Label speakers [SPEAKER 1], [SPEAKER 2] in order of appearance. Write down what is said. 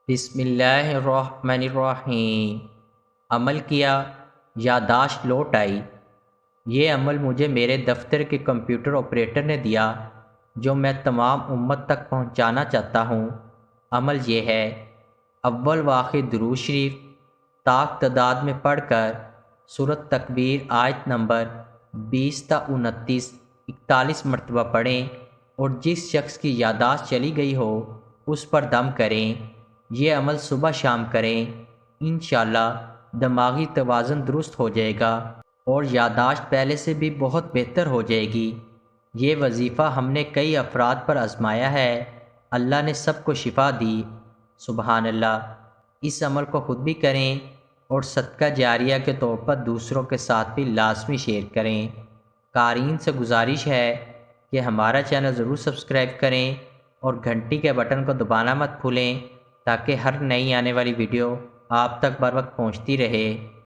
[SPEAKER 1] بسم اللہ الرحمن الرحیم۔ عمل کیا، یادداشت لوٹ آئی۔ یہ عمل مجھے میرے دفتر کے کمپیوٹر آپریٹر نے دیا جو میں تمام امت تک پہنچانا چاہتا ہوں۔ عمل یہ ہے: اول واقع درود شریف طاق تعداد میں پڑھ کر سورۃ تکویر آیت نمبر 20 تا 29 41 مرتبہ پڑھیں، اور جس شخص کی یادداشت چلی گئی ہو اس پر دم کریں۔ یہ عمل صبح شام کریں، انشاءاللہ دماغی توازن درست ہو جائے گا اور یادداشت پہلے سے بھی بہت بہتر ہو جائے گی۔ یہ وظیفہ ہم نے کئی افراد پر آزمایا ہے، اللہ نے سب کو شفا دی، سبحان اللہ۔ اس عمل کو خود بھی کریں اور صدقہ جاریہ کے طور پر دوسروں کے ساتھ بھی لازمی شیئر کریں۔ قارئین سے گزارش ہے کہ ہمارا چینل ضرور سبسکرائب کریں اور گھنٹی کے بٹن کو دبانا مت بھولیں تاکہ ہر نئی آنے والی ویڈیو آپ تک بر وقت پہنچتی رہے۔